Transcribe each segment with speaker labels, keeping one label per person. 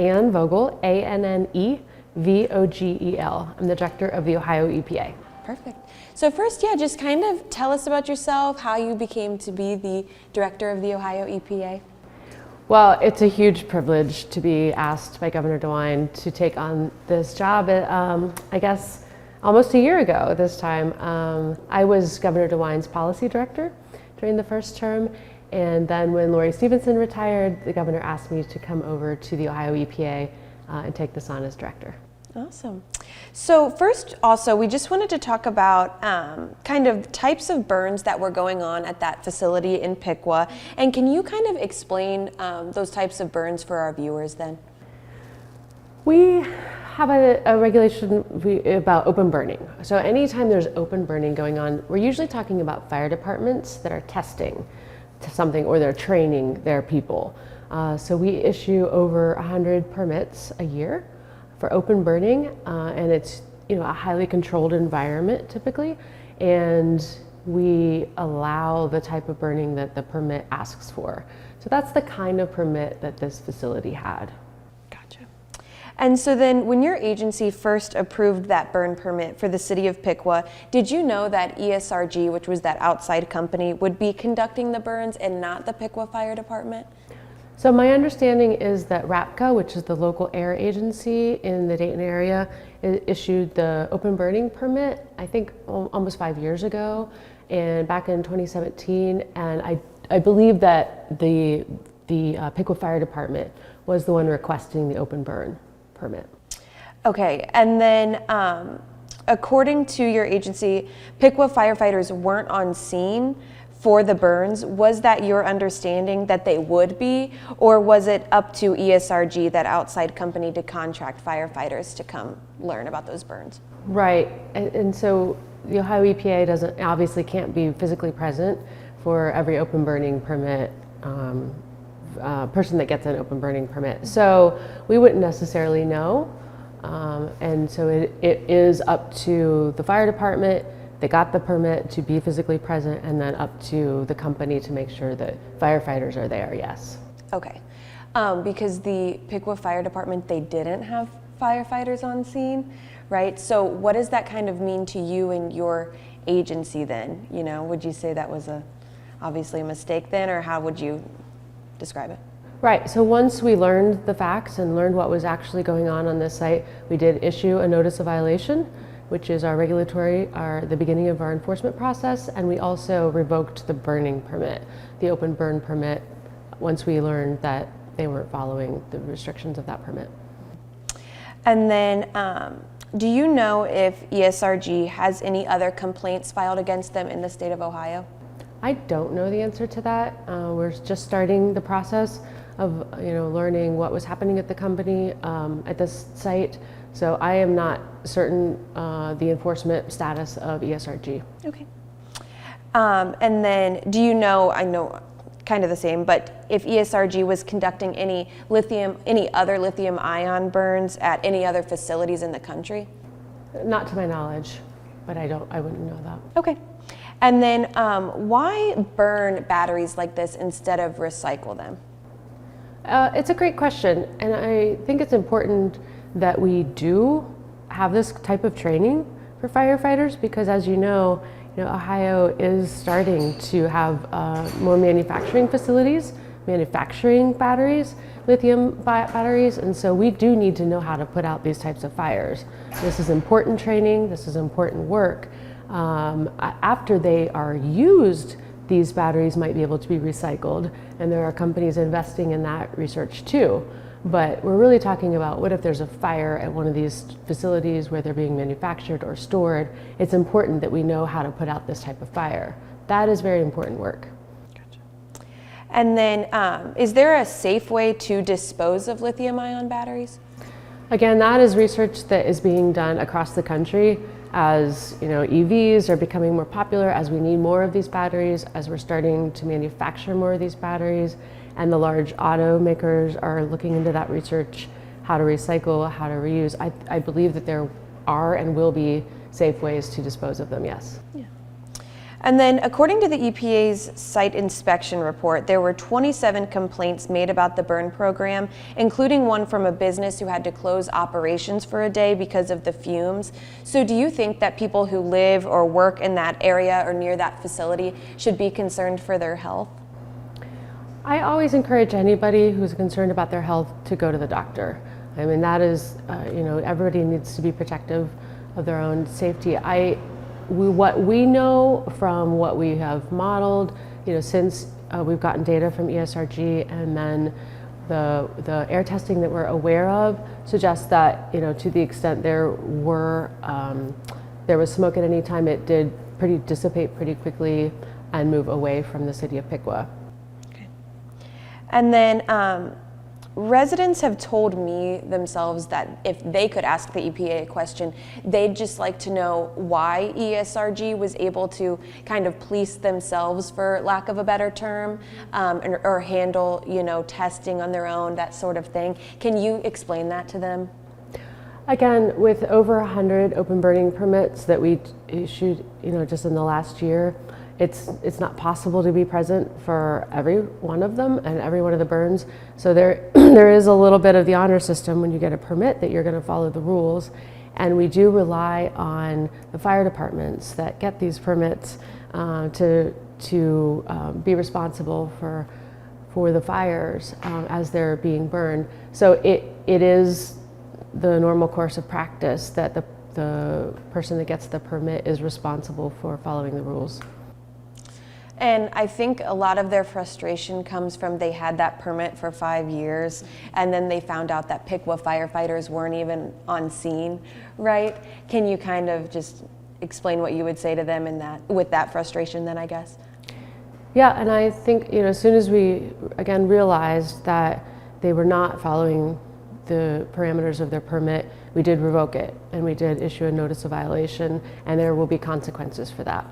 Speaker 1: Ann Vogel, A-N-N-E-V-O-G-E-L. I'm the director of the Ohio EPA.
Speaker 2: Perfect. So first, yeah, just kind of tell us about yourself, how you became to be the director of the Ohio EPA.
Speaker 1: Well, it's a huge privilege to be asked by Governor DeWine to take on this job. I guess almost a year ago this time. I was Governor DeWine's policy director during the first term, and then when Lori Stevenson retired, the governor asked me to come over to the Ohio EPA and take this on as director.
Speaker 2: Awesome. So first, also, we just wanted to talk about kind of types of burns that were going on at that facility in Piqua. And can you kind of explain those types of burns for our viewers then?
Speaker 1: We have a regulation about open burning. So anytime there's open burning going on, we're usually talking about fire departments that are testing something or they're training their people. So we issue over 100 permits a year for open burning, and it's a highly controlled environment typically, and we allow the type of burning that the permit asks for. So that's the kind of permit that this facility had.
Speaker 2: Gotcha. And so then when your agency first approved that burn permit for the city of Piqua, did you know that ESRG, which was that outside company, would be conducting the burns and not the Piqua Fire Department?
Speaker 1: So my understanding is that RAPCA, which is the local air agency in the Dayton area, issued the open burning permit, I think almost 5 years ago, and back in 2017. And I believe that the Piqua Fire Department was the one requesting the open burn permit.
Speaker 2: Okay, and then according to your agency, Piqua firefighters weren't on scene for the burns. Was that your understanding that they would be, or was it up to ESRG, that outside company, to contract firefighters to come learn about those burns?
Speaker 1: Right, and so the Ohio EPA obviously can't be physically present for every open burning permit person that gets an open burning permit. So we wouldn't necessarily know, and so it is up to the fire department. They got the permit to be physically present, and then up to the company to make sure that firefighters are there, yes.
Speaker 2: Okay, because the Piqua Fire Department, they didn't have firefighters on scene, right? So what does that kind of mean to you and your agency then? Would you say that was obviously a mistake then, or how would you describe it?
Speaker 1: Right, so once we learned the facts and learned what was actually going on this site, we did issue a notice of violation, which is the beginning of our enforcement process, and we also revoked the burning permit, the open burn permit, once we learned that they weren't following the restrictions of that permit.
Speaker 2: And then, do you know if ESRG has any other complaints filed against them in the state of Ohio?
Speaker 1: I don't know the answer to that. We're just starting the process of learning what was happening at the company, at this site. So I am not certain the enforcement status of ESRG.
Speaker 2: Okay. And then do you know, I know kind of the same, but if ESRG was conducting any other lithium ion burns at any other facilities in the country?
Speaker 1: Not to my knowledge, but I wouldn't know that.
Speaker 2: Okay. And then why burn batteries like this instead of recycle them?
Speaker 1: It's a great question, and I think it's important that we do have this type of training for firefighters, because as you know, Ohio is starting to have more manufacturing facilities, manufacturing batteries, lithium batteries, and so we do need to know how to put out these types of fires. This is important training, this is important work. After they are used, these batteries might be able to be recycled, and there are companies investing in that research too. But we're really talking about what if there's a fire at one of these facilities where they're being manufactured or stored. It's important that we know how to put out this type of fire. That is very important work.
Speaker 2: Gotcha. And then is there a safe way to dispose of lithium-ion batteries?
Speaker 1: Again, that is research that is being done across the country as EVs are becoming more popular, as we need more of these batteries, as we're starting to manufacture more of these batteries, and the large automakers are looking into that research, how to recycle, how to reuse. I believe that there are and will be safe ways to dispose of them, yes.
Speaker 2: Yeah. And then, according to the EPA's site inspection report, there were 27 complaints made about the burn program, including one from a business who had to close operations for a day because of the fumes. So do you think that people who live or work in that area or near that facility should be concerned for their health?
Speaker 1: I always encourage anybody who's concerned about their health to go to the doctor. I mean, that is, everybody needs to be protective of their own safety. What we know from what we have modeled, since we've gotten data from ESRG, and then the air testing that we're aware of suggests that, to the extent there was smoke at any time, it did dissipate pretty quickly and move away from the city of Piqua.
Speaker 2: Okay. And then residents have told me themselves that if they could ask the EPA a question, they'd just like to know why ESRG was able to kind of police themselves, for lack of a better term, or handle, testing on their own, that sort of thing. Can you explain that to them?
Speaker 1: Again, with over 100 open burning permits that we issued, just in the last year, it's not possible to be present for every one of them and every one of the burns. So there is a little bit of the honor system when you get a permit that you're going to follow the rules. And we do rely on the fire departments that get these permits to be responsible for the fires as they're being burned. So it is the normal course of practice that the person that gets the permit is responsible for following the rules.
Speaker 2: And I think a lot of their frustration comes from they had that permit for 5 years, and then they found out that Piqua firefighters weren't even on scene, right? Can you kind of just explain what you would say to them with that frustration then, I guess?
Speaker 1: Yeah, and I think, as soon as we, again, realized that they were not following the parameters of their permit, we did revoke it, and we did issue a notice of violation, and there will be consequences for that.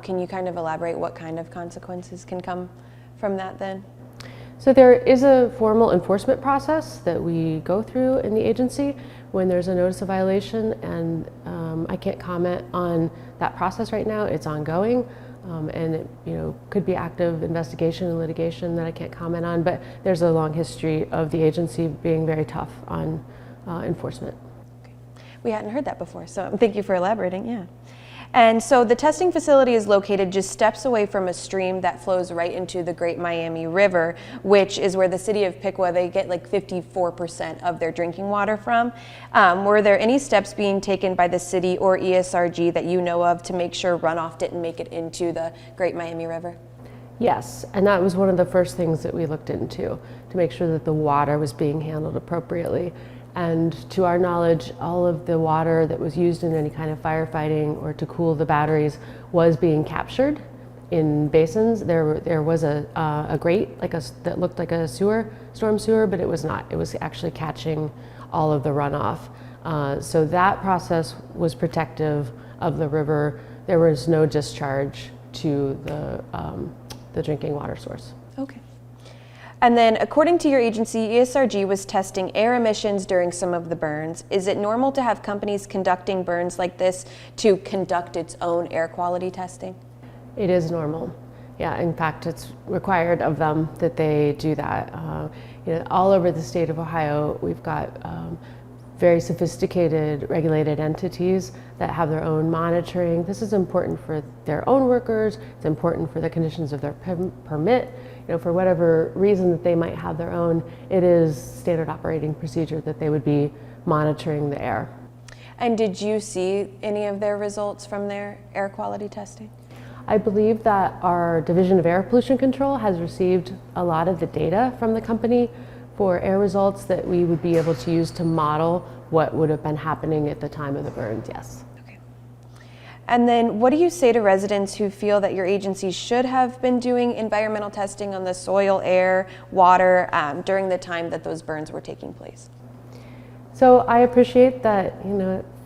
Speaker 2: Can you kind of elaborate what kind of consequences can come from that then?
Speaker 1: So there is a formal enforcement process that we go through in the agency when there's a notice of violation, and I can't comment on that process right now. It's ongoing, and it could be active investigation and litigation that I can't comment on, but there's a long history of the agency being very tough on enforcement.
Speaker 2: Okay. We hadn't heard that before, so thank you for elaborating, yeah. And so the testing facility is located just steps away from a stream that flows right into the Great Miami River, which is where the city of Piqua, they get like 54% of their drinking water from. Were there any steps being taken by the city or ESRG that you know of to make sure runoff didn't make it into the Great Miami River?
Speaker 1: Yes, and that was one of the first things that we looked into, to make sure that the water was being handled appropriately. And to our knowledge, all of the water that was used in any kind of firefighting or to cool the batteries was being captured in basins. There was a grate that looked like a storm sewer, but it was not. It was actually catching all of the runoff. So that process was protective of the river. There was no discharge to the drinking water source.
Speaker 2: Okay. And then, according to your agency, ESRG was testing air emissions during some of the burns. Is it normal to have companies conducting burns like this to conduct its own air quality testing?
Speaker 1: It is normal. Yeah, in fact, it's required of them that they do that. All over the state of Ohio, we've got very sophisticated regulated entities that have their own monitoring. This is important for their own workers. It's important for the conditions of their permit. For whatever reason that they might have their own, it is standard operating procedure that they would be monitoring the air.
Speaker 2: And did you see any of their results from their air quality testing?
Speaker 1: I believe that our Division of Air Pollution Control has received a lot of the data from the company for air results that we would be able to use to model what would have been happening at the time of the burns, yes.
Speaker 2: Okay. And then what do you say to residents who feel that your agency should have been doing environmental testing on the soil, air, water during the time that those burns were taking place?
Speaker 1: So I appreciate that,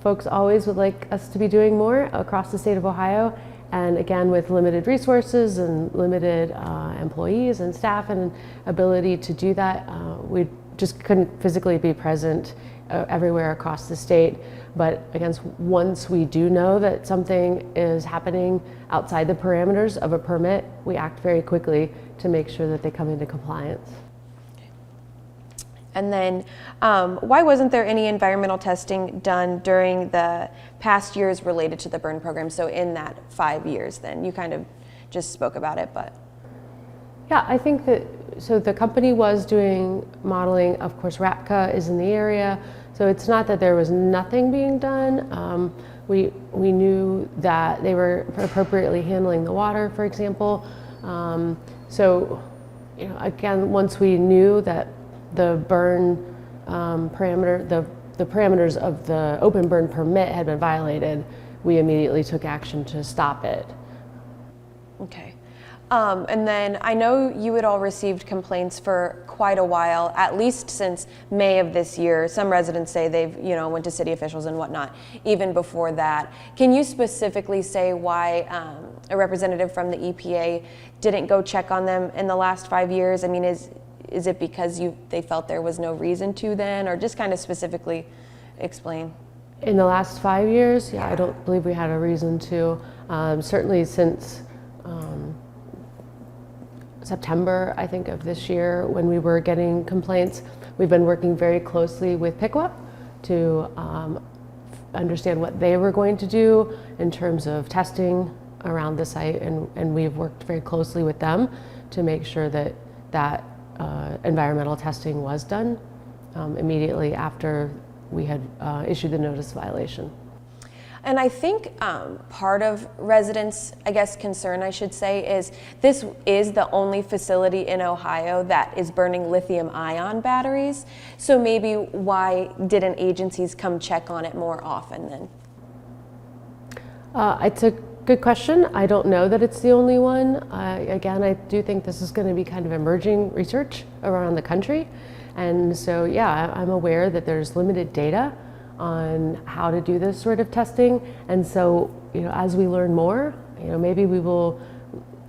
Speaker 1: folks always would like us to be doing more across the state of Ohio. And again, with limited resources and limited employees and staff and ability to do that, we'd just couldn't physically be present everywhere across the state. But again, once we do know that something is happening outside the parameters of a permit, we act very quickly to make sure that they come into compliance.
Speaker 2: And then why wasn't there any environmental testing done during the past years related to the burn program? So in that 5 years then, you kind of just spoke about it, but.
Speaker 1: Yeah, I think that, so the company was doing modeling. Of course, RAPCA is in the area, so it's not that there was nothing being done. We knew that they were appropriately handling the water, for example. So, you know, again, once we knew that the burn the parameters of the open burn permit had been violated, we immediately took action to stop it.
Speaker 2: Okay. And then I know you had all received complaints for quite a while, at least since May of this year. Some residents say they've, you know, went to city officials and whatnot, even before that. Can you specifically say why a representative from the EPA didn't go check on them in the last 5 years? I mean, is it because they felt there was no reason to then, or just kind of specifically explain?
Speaker 1: In the last 5 years, yeah, I don't believe we had a reason to. Certainly since September, I think, of this year, when we were getting complaints, we've been working very closely with Piqua to understand what they were going to do in terms of testing around the site, and we've worked very closely with them to make sure that environmental testing was done immediately after we had issued the notice violation.
Speaker 2: And I think part of residents, I guess concern I should say, is this is the only facility in Ohio that is burning lithium ion batteries. So maybe why didn't agencies come check on it more often then?
Speaker 1: It's a good question. I don't know that it's the only one. Again, I do think this is going to be kind of emerging research around the country. And so, yeah, I'm aware that there's limited data on how to do this sort of testing. And so, you know, as we learn more, you know, maybe we will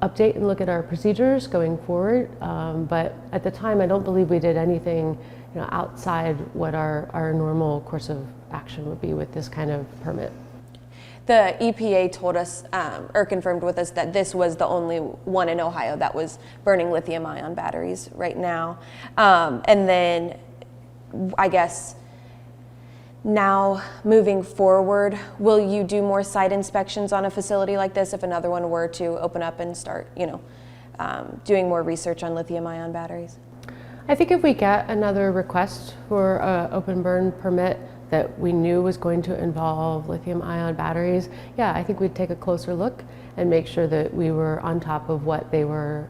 Speaker 1: update and look at our procedures going forward. But at the time, I don't believe we did anything, you know, outside what our normal course of action would be with this kind of permit.
Speaker 2: The EPA told us, or confirmed with us, that this was the only one in Ohio that was burning lithium ion batteries right now. And then I guess now moving forward, will you do more site inspections on a facility like this if another one were to open up and start, you know, doing more research on lithium ion batteries?
Speaker 1: I think if we get another request for an open burn permit that we knew was going to involve lithium ion batteries, yeah, I think we'd take a closer look and make sure that we were on top of what they were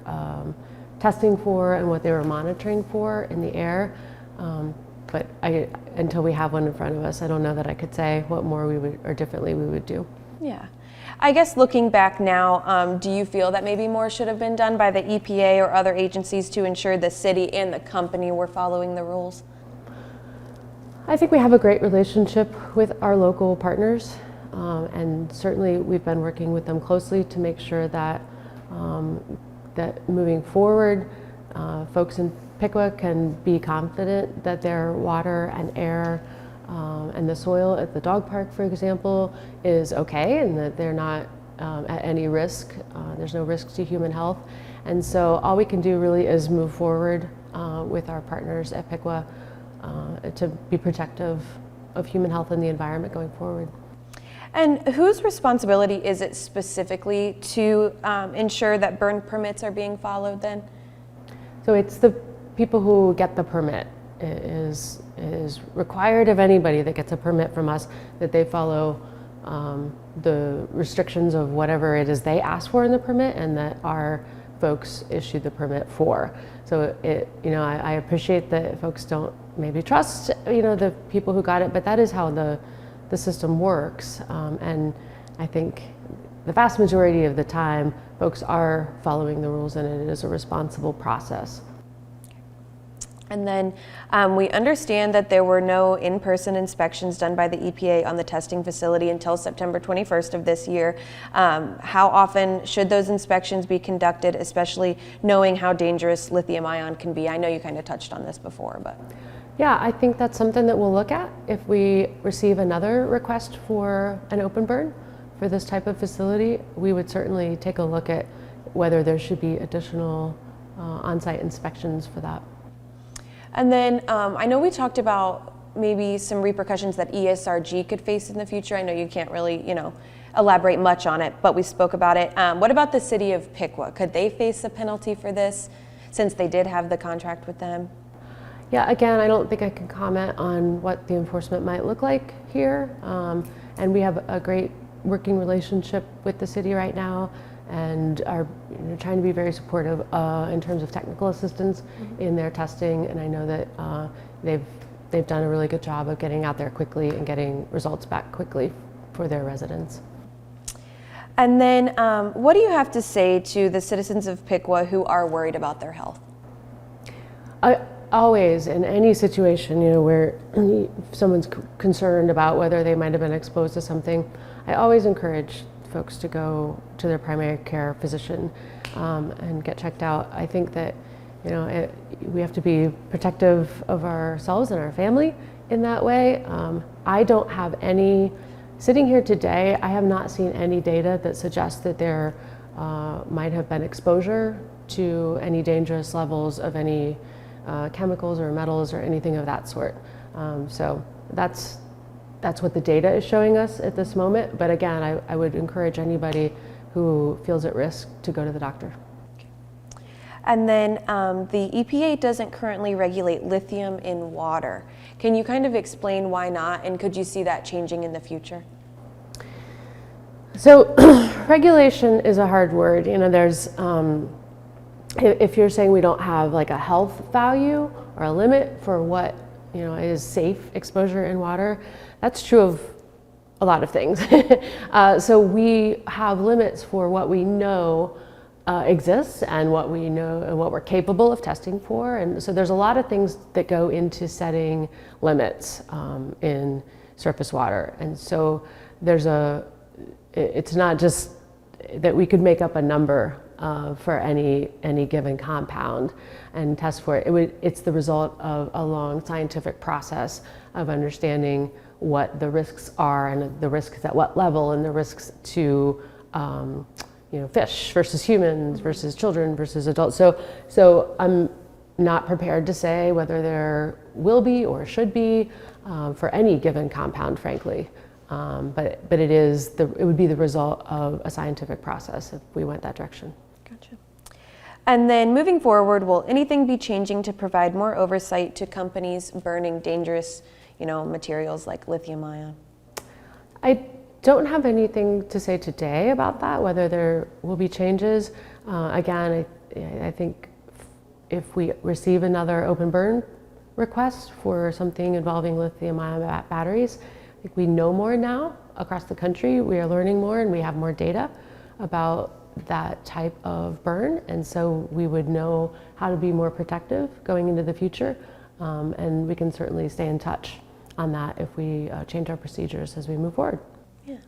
Speaker 1: testing for and what they were monitoring for in the air. But until we have one in front of us, I don't know that I could say what more we would, or differently we would do.
Speaker 2: Yeah. I guess looking back now, do you feel that maybe more should have been done by the EPA or other agencies to ensure the city and the company were following the rules?
Speaker 1: I think we have a great relationship with our local partners, and certainly we've been working with them closely to make sure that that moving forward, folks in Piqua can be confident that their water and air and the soil at the dog park, for example, is okay, and that they're not at any risk. There's no risk to human health. And so all we can do really is move forward with our partners at Piqua to be protective of human health and the environment going forward.
Speaker 2: And whose responsibility is it specifically to ensure that burn permits are being followed then?
Speaker 1: So it's the people who get the permit. It is required of anybody that gets a permit from us that they follow the restrictions of whatever it is they ask for in the permit and that our folks issue the permit for. So I appreciate that folks don't maybe trust, the people who got it, but that is how the system works. And I think the vast majority of the time, folks are following the rules and it is a responsible process.
Speaker 2: And then we understand that there were no in-person inspections done by the EPA on the testing facility until September 21st of this year. How often should those inspections be conducted, especially knowing how dangerous lithium ion can be? I know you kind of touched on this before, but.
Speaker 1: Yeah, I think that's something that we'll look at if we receive another request for an open burn for this type of facility. We would certainly take a look at whether there should be additional on-site inspections for that.
Speaker 2: And then I know we talked about maybe some repercussions that ESRG could face in the future. I know you can't really, elaborate much on it, but we spoke about it. What about the city of Piqua? Could they face a penalty for this since they did have the contract with them?
Speaker 1: Yeah, again, I don't think I can comment on what the enforcement might look like here. And we have a great working relationship with the city right now, and are trying to be very supportive in terms of technical assistance in their testing. And I know that they've done a really good job of getting out there quickly and getting results back quickly for their residents.
Speaker 2: And then what do you have to say to the citizens of Piqua who are worried about their health?
Speaker 1: Always, in any situation, where someone's concerned about whether they might have been exposed to something, I always encourage folks to go to their primary care physician and get checked out. I think that we have to be protective of ourselves and our family in that way. I don't have any, sitting here today, I have not seen any data that suggests that there might have been exposure to any dangerous levels of any chemicals or metals or anything of that sort. So that's what the data is showing us at this moment. But again, I would encourage anybody who feels at risk to go to the doctor.
Speaker 2: And then the EPA doesn't currently regulate lithium in water. Can you kind of explain why not, and could you see that changing in the future?
Speaker 1: So regulation is a hard word. There's if you're saying we don't have like a health value or a limit for what is safe exposure in water, that's true of a lot of things. So we have limits for what we know exists and what we know and what we're capable of testing for. And so there's a lot of things that go into setting limits in surface water. And so it's not just that we could make up a number for any given compound and test for it. It's the result of a long scientific process of understanding what the risks are and the risks at what level and the risks to fish versus humans versus children versus adults. So I'm not prepared to say whether there will be or should be for any given compound, frankly. But it would be the result of a scientific process if we went that direction.
Speaker 2: Gotcha. And then moving forward, will anything be changing to provide more oversight to companies burning dangerous, materials like lithium ion?
Speaker 1: I don't have anything to say today about that, whether there will be changes. Again, I think if we receive another open burn request for something involving lithium ion batteries, I think we know more now across the country. We are learning more and we have more data about that type of burn, and so we would know how to be more protective going into the future, and we can certainly stay in touch on that if we change our procedures as we move forward.
Speaker 2: Yeah.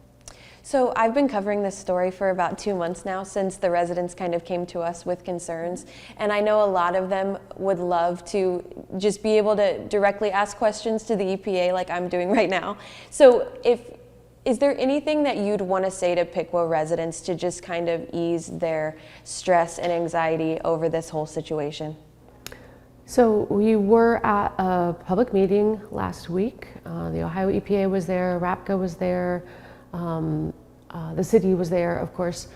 Speaker 2: So I've been covering this story for about 2 months now, since the residents kind of came to us with concerns, and I know a lot of them would love to just be able to directly ask questions to the EPA like I'm doing right now. So is there anything that you'd want to say to Piqua residents to just kind of ease their stress and anxiety over this whole situation?
Speaker 1: So we were at a public meeting last week. The Ohio EPA was there, RAPCA was there, the city was there, of course,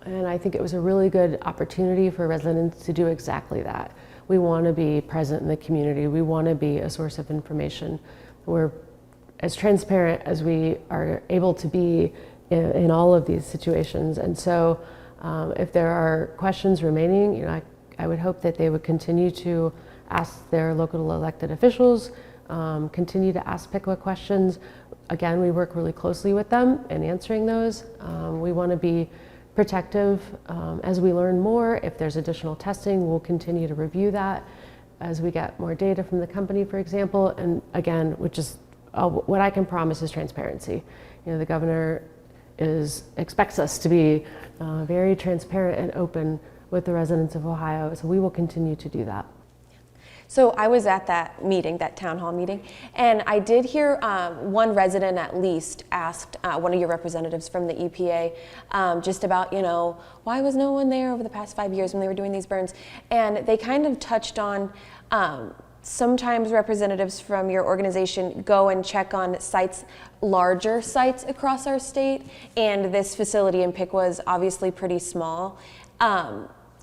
Speaker 1: and I think it was a really good opportunity for residents to do exactly that. We want to be present in the community. We want to be a source of information. We're as transparent as we are able to be in all of these situations. And so if there are questions remaining, I would hope that they would continue to ask their local elected officials, continue to ask Piqua questions. Again, we work really closely with them in answering those. We want to be protective as we learn more. If there's additional testing, we'll continue to review that. as we get more data from the company, for example. And again, which is what I can promise is transparency. The governor expects us to be very transparent and open with the residents of Ohio, so we will continue to do that.
Speaker 2: So I was at that meeting, that town hall meeting, and I did hear one resident at least asked one of your representatives from the EPA just about, why was no one there over the past 5 years when they were doing these burns? And they kind of touched on sometimes representatives from your organization go and check on sites, larger sites across our state, and this facility in Piqua is obviously pretty small.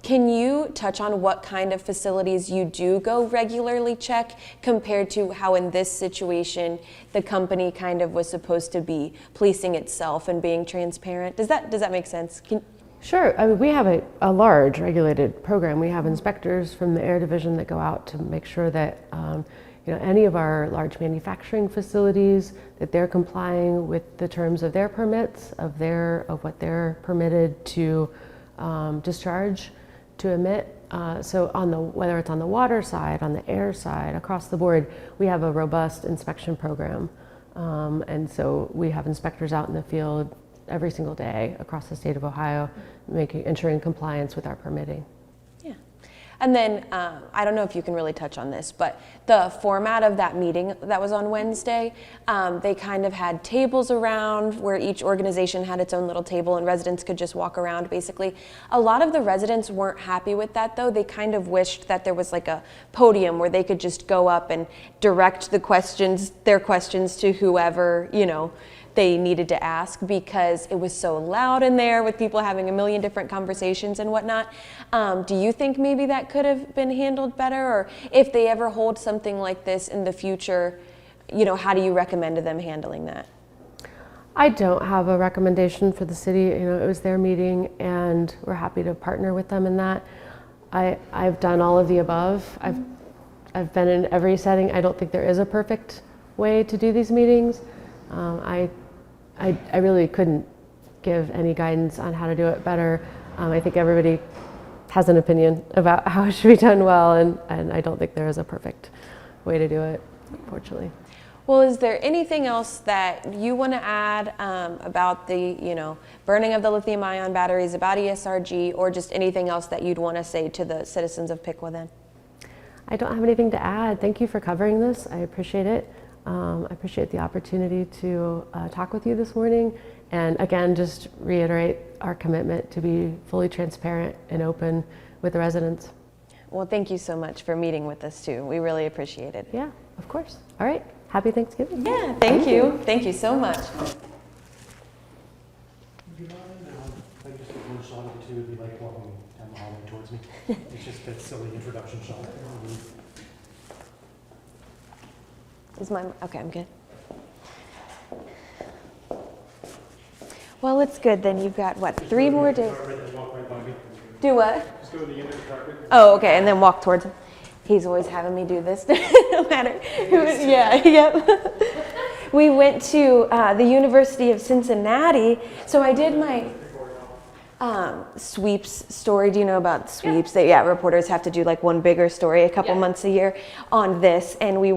Speaker 2: Can you touch on what kind of facilities you do go regularly check compared to how in this situation the company kind of was supposed to be policing itself and being transparent? Does that make sense?
Speaker 1: Sure. I mean, we have a large regulated program. We have inspectors from the Air Division that go out to make sure that any of our large manufacturing facilities, that they're complying with the terms of their permits, of what they're permitted to discharge, to emit. So whether it's on the water side, on the air side, across the board, we have a robust inspection program. And so we have inspectors out in the field every single day across the state of Ohio, ensuring compliance with our permitting.
Speaker 2: Yeah. And then, I don't know if you can really touch on this, but the format of that meeting that was on Wednesday, they kind of had tables around where each organization had its own little table and residents could just walk around basically. A lot of the residents weren't happy with that though. They kind of wished that there was like a podium where they could just go up and direct their questions to whoever, they needed to ask, because it was so loud in there with people having a million different conversations and whatnot. Do you think maybe that could have been handled better? Or if they ever hold something like this in the future, how do you recommend them handling that?
Speaker 1: I don't have a recommendation for the city. It was their meeting and we're happy to partner with them in that. I've done all of the above. I've been in every setting. I don't think there is a perfect way to do these meetings. I really couldn't give any guidance on how to do it better. I think everybody has an opinion about how it should be done well, and I don't think there is a perfect way to do it, unfortunately.
Speaker 2: Well, is there anything else that you want to add about the, burning of the lithium-ion batteries, about ESRG, or just anything else that you'd want to say to the citizens of Piqua then?
Speaker 1: I don't have anything to add. Thank you for covering this. I appreciate it. I appreciate the opportunity to talk with you this morning, and again, just reiterate our commitment to be fully transparent and open with the residents.
Speaker 2: Well, thank you so much for meeting with us too. We really appreciate it.
Speaker 1: Yeah, of course. All right. Happy Thanksgiving.
Speaker 2: Yeah, thank you. Thank you so much.
Speaker 3: Do you mind if I just take one shot of it too? It'd be like walking down the hallway towards me. It's just that silly introduction shot.
Speaker 2: Okay, I'm good. Well, it's good then. You've got, what, 3 more days? Do what?
Speaker 3: Just go to the end of the carpet.
Speaker 2: Oh, okay, and then walk towards him. He's always having me do this, no matter who. Yeah, yep. We went to the University of Cincinnati, so I did my sweeps story. Do you know about sweeps? Yeah. Reporters have to do like one bigger story a couple months a year on this, and we